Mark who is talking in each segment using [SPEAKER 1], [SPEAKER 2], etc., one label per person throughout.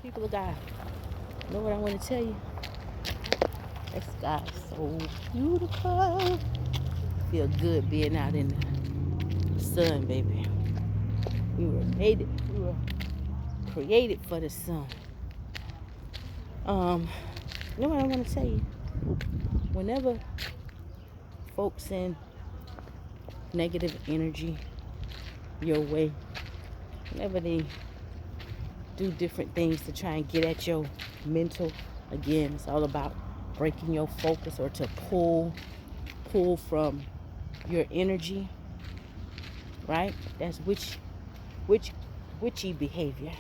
[SPEAKER 1] People of God, you know what I want to tell you? That sky's so beautiful. Feel good being out in the sun, baby. We were created for the sun. You know what I want to tell you? Whenever folks send negative energy your way, whenever they do different things to try and get at your mental, again, it's all about breaking your focus or to pull from your energy, right? That's witchy behavior.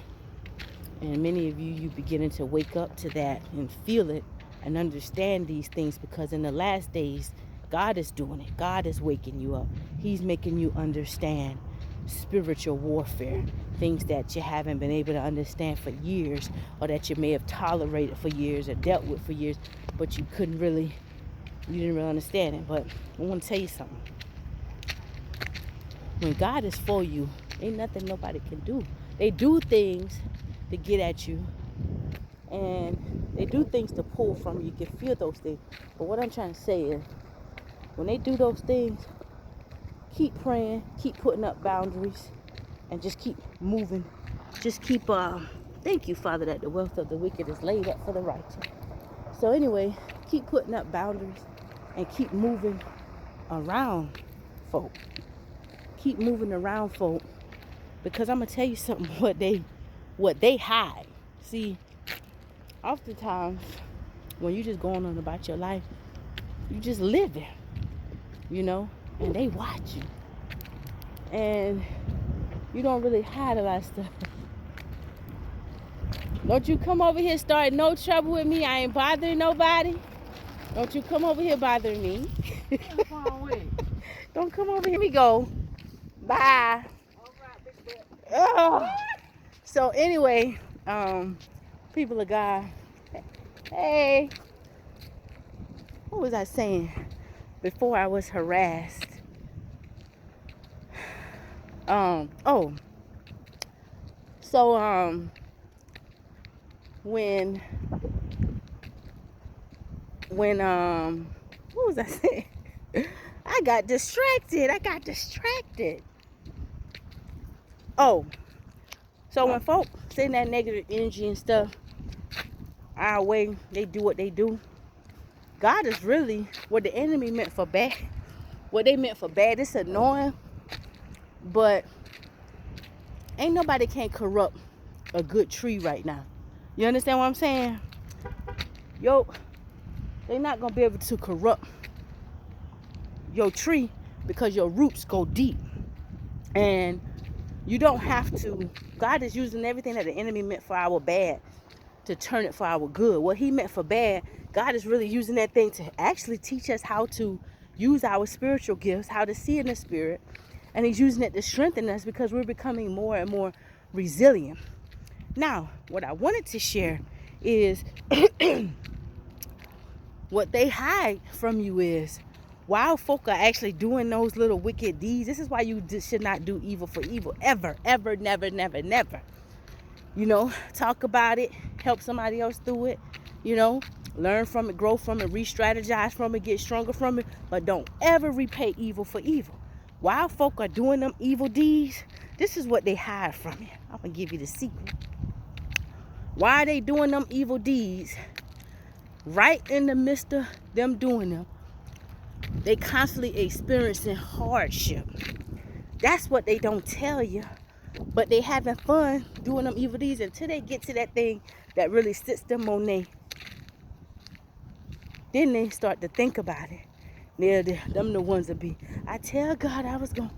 [SPEAKER 1] And many of you beginning to wake up to that and feel it and understand these things, because in the last days, God is doing it. God is waking you up. He's making you understand spiritual warfare, things that you haven't been able to understand for years, or that you may have tolerated for years or dealt with for years, but you didn't really understand it. But I want to tell you something. When God is for you, ain't nothing nobody can do. They do things to get at you, and they do things to pull from you. You can feel those things. But what I'm trying to say is, when they do those things, keep praying, keep putting up boundaries, and just keep moving. Just keep, thank you, Father, that the wealth of the wicked is laid up for the righteous. So anyway, keep putting up boundaries and keep moving around folk. Keep moving around folk, because I'm going to tell you something, what they hide. See, oftentimes, when you just going on about your life, you just living, and they watch you. And you don't really hide a lot of stuff. Don't you come over here start no trouble with me. I ain't bothering nobody. Don't you come over here bothering me. Don't come over here. Here we go. Bye. Oh. So anyway, people of God, hey, what was I saying before I was harassed? When what was I saying? I got distracted. Oh, so when folk send that negative energy and stuff our way, they do what they do. God is really what the enemy meant for bad. What they meant for bad, it's annoying, but ain't nobody can corrupt a good tree right now. You understand what I'm saying? They're not gonna be able to corrupt your tree, because your roots go deep. And you don't have to. God is using everything that the enemy meant for our bad to turn it for our good. What he meant for bad, God is really using that thing to actually teach us how to use our spiritual gifts, how to see in the spirit. And he's using it to strengthen us, because we're becoming more and more resilient. Now, what I wanted to share is what they hide from you is, while folk are actually doing those little wicked deeds, this is why you should not do evil for evil. Ever, ever, never, never, never. Talk about it, help somebody else through it, learn from it, grow from it, re-strategize from it, get stronger from it, but don't ever repay evil for evil. While folk are doing them evil deeds, this is what they hide from you. I'm going to give you the secret. Why are they doing them evil deeds? Right in the midst of them doing them, they constantly experiencing hardship. That's what they don't tell you. But they having fun doing them evil deeds until they get to that thing that really sits them on their. Then they start to think about it. Them the ones that be, I tell God I was going to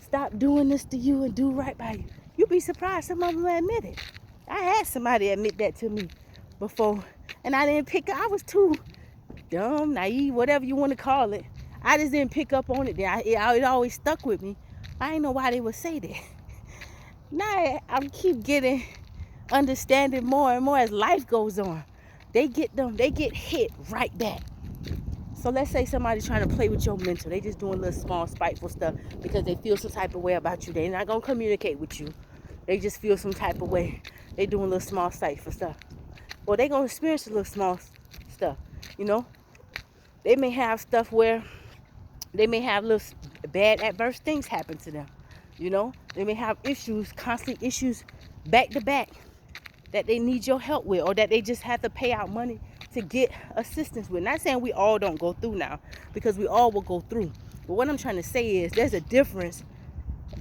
[SPEAKER 1] stop doing this to you and do right by you. You'd be surprised some of them admit it. I had somebody admit that to me before, and I didn't pick up. I was too dumb, naive, whatever you want to call it. I just didn't pick up on it. It always stuck with me. I didn't know why they would say that. Now I keep getting understanding more and more as life goes on. They get hit right back. So let's say somebody's trying to play with your mental. They just doing little small spiteful stuff because they feel some type of way about you. They're not going to communicate with you. they just feel some type of way. They doing little small sight for stuff. Well, they gonna experience a little small stuff, you know. They may have stuff where they may have little bad adverse things happen to them, you know. They may have issues, constant issues, back to back, that they need your help with, or that they just have to pay out money to get assistance with. Not saying we all don't go through now, because we all will go through. But what I'm trying to say is there's a difference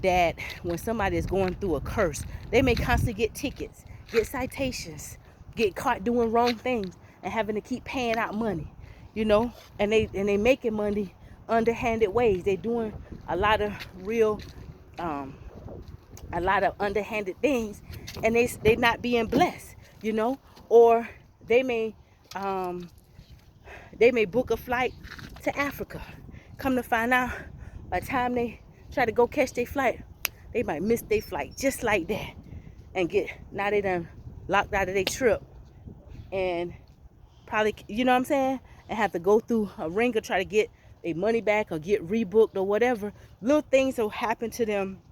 [SPEAKER 1] that when somebody is going through a curse, they may constantly get tickets, get citations, get caught doing wrong things, and having to keep paying out money, you know, and they making money underhanded ways. They doing a lot of real a lot of underhanded things, and they not being blessed, you know. Or they may book a flight to Africa, come to find out by the time they try to go catch their flight, they might miss their flight just like that, and now they done locked out of their trip, and probably, you know what I'm saying, and have to go through a ringer, try to get their money back or get rebooked or whatever. Little things will happen to them,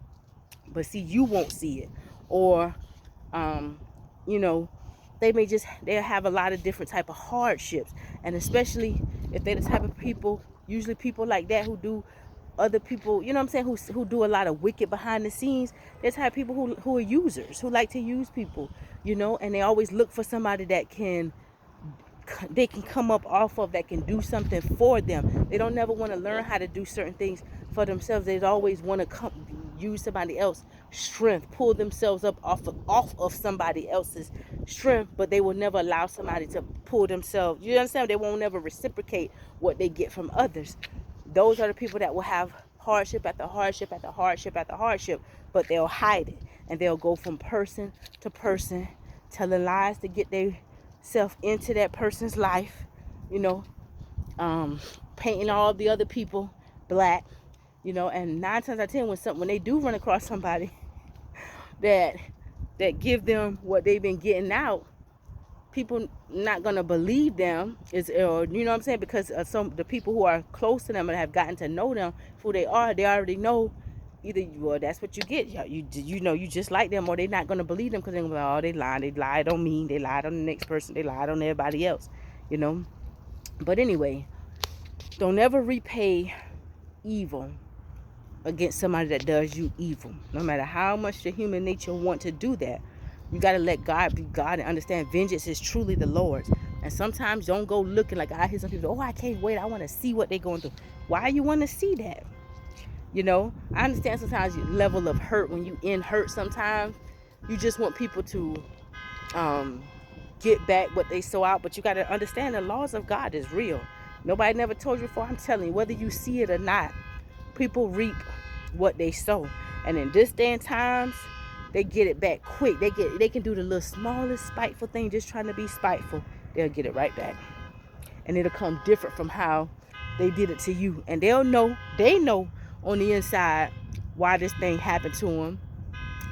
[SPEAKER 1] but see, you won't see it. Or you know, they'll have a lot of different type of hardships, and especially if they're the type of people, usually people like that who do other people, you know what I'm saying, who do a lot of wicked behind the scenes. There's type of people who are users, who like to use people, you know, and they always look for somebody that they can come up off of, that can do something for them. They don't never want to learn how to do certain things for themselves. They always want to use somebody else's strength, pull themselves up off of somebody else's strength, but they will never allow somebody to pull themselves. You understand? They won't never reciprocate what they get from others. Those are the people that will have hardship after hardship after hardship after hardship, but they'll hide it, and they'll go from person to person, telling lies to get themselves into that person's life, you know, painting all the other people black, you know. And 9 times out of 10, when they do run across somebody that give them what they've been getting out, people not gonna believe them, or you know what I'm saying, because the people who are close to them and have gotten to know them, who they are, they already know either, well, that's what you get, you know, you just like them, or they're not gonna believe them, because they're gonna be like, oh, they lied on me, they lied on the next person, they lied on everybody else, you know. But anyway, don't ever repay evil against somebody that does you evil, no matter how much the human nature want to do that. You got to let God be God and understand vengeance is truly the Lord's. And sometimes don't go looking. Like I hear some people, oh, I can't wait, I want to see what they're going through. Why you want to see that? You know, I understand sometimes your level of hurt, when you in hurt, sometimes you just want people to get back what they sow out. But you got to understand the laws of God is real. Nobody never told you before. I'm telling you, whether you see it or not, people reap what they sow. And in this day and times, they get it back quick. They can do the little smallest spiteful thing, just trying to be spiteful. They'll get it right back. And it'll come different from how they did it to you. And they know on the inside why this thing happened to them.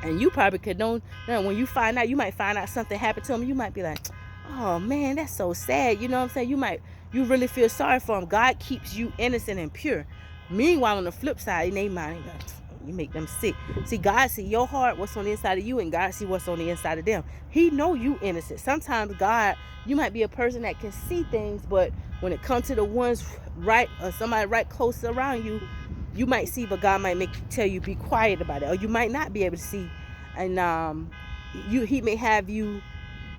[SPEAKER 1] And you probably could know, when you find out, you might find out something happened to them. You might be like, oh man, that's so sad. You know what I'm saying? You really feel sorry for them. God keeps you innocent and pure. Meanwhile, on the flip side, in their mind, you make them sick. See, God see your heart, what's on the inside of you, and God see what's on the inside of them. He know you innocent. Sometimes God, you might be a person that can see things, but when it comes to the ones right, or somebody right close around you, you might see, but God might tell you be quiet about it, or you might not be able to see. And he may have you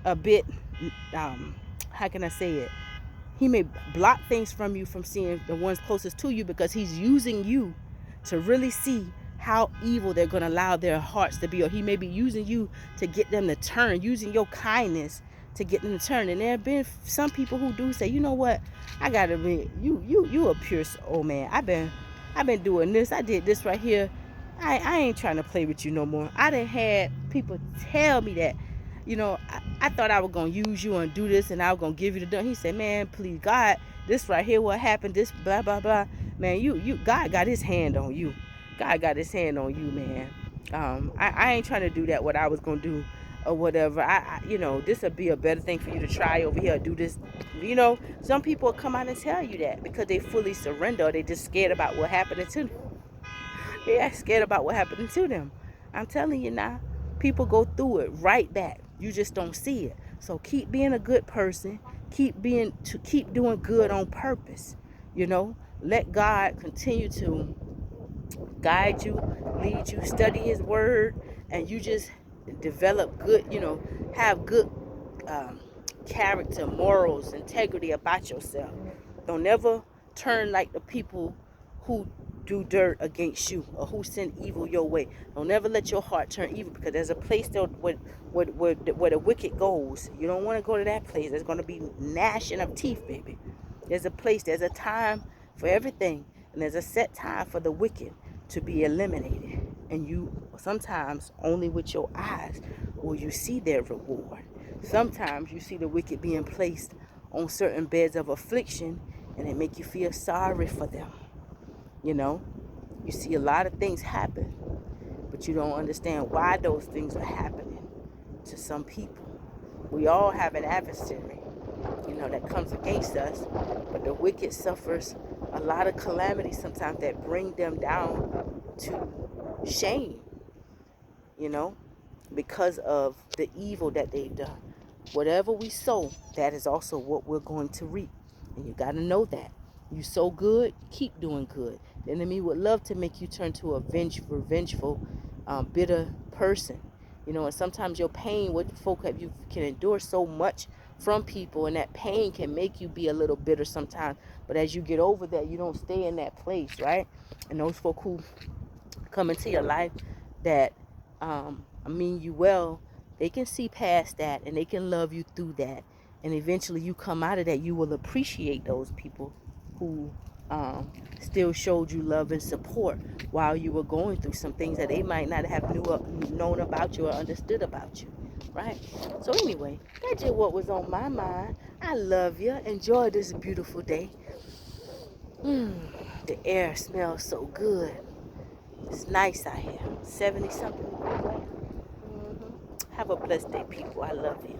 [SPEAKER 1] a bit, how can I say it? He may block things from you from seeing the ones closest to you, because he's using you to really see how evil they're going to allow their hearts to be. Or he may be using you to get them to turn, using your kindness to get them to turn. And there have been some people who do say, you know what, I gotta admit, you a pure soul, man. I've been doing this, I did this right here. I ain't trying to play with you no more. I done had people tell me that, you know, I thought I was going to use you and do this, and I was going to give you the done. He said, man, please, God, this right here, what happened, this blah, blah, blah. Man, God got his hand on you. God got his hand on you, man. I ain't trying to do that, what I was going to do or whatever. You know, this would be a better thing for you to try over here, do this. You know, some people come out and tell you that because they fully surrender. Or they just scared about what happened to them. They are scared about what happened to them. I'm telling you now. People go through it right back. You just don't see it. So keep being a good person. Keep doing good on purpose. You know, let God continue to guide you, lead you, study his word, and you just develop good, have good um, character, morals, integrity about yourself. Don't ever turn like the people who do dirt against you or who send evil your way. Don't ever let your heart turn evil, because there's a place there where the wicked goes. You don't want to go to that place. There's going to be gnashing of teeth, baby. There's a time for everything, and there's a set time for the wicked to be eliminated. And you sometimes only with your eyes will you see their reward. Sometimes you see the wicked being placed on certain beds of affliction, and it make you feel sorry for them. You know, you see a lot of things happen, but you don't understand why those things are happening to some people. We all have an adversary, that comes against us, but the wicked suffers a lot of calamity sometimes that bring them down to shame, because of the evil that they've done. Whatever we sow, that is also what we're going to reap. And you got to know that. You sow good, keep doing good. The enemy would love to make you turn to a revengeful, bitter person. And sometimes your pain, what folk have, you can endure so much from people, and that pain can make you be a little bitter sometimes. But as you get over that, you don't stay in that place, right? And those folk who come into your life that mean you well, they can see past that and they can love you through that. And eventually you come out of that, you will appreciate those people who still showed you love and support while you were going through some things that they might not have known about you or understood about you, right? So anyway, that's just what was on my mind. I love you. Enjoy this beautiful day. The air smells so good. It's nice out here. 70 something. Have a blessed day, people. I love you.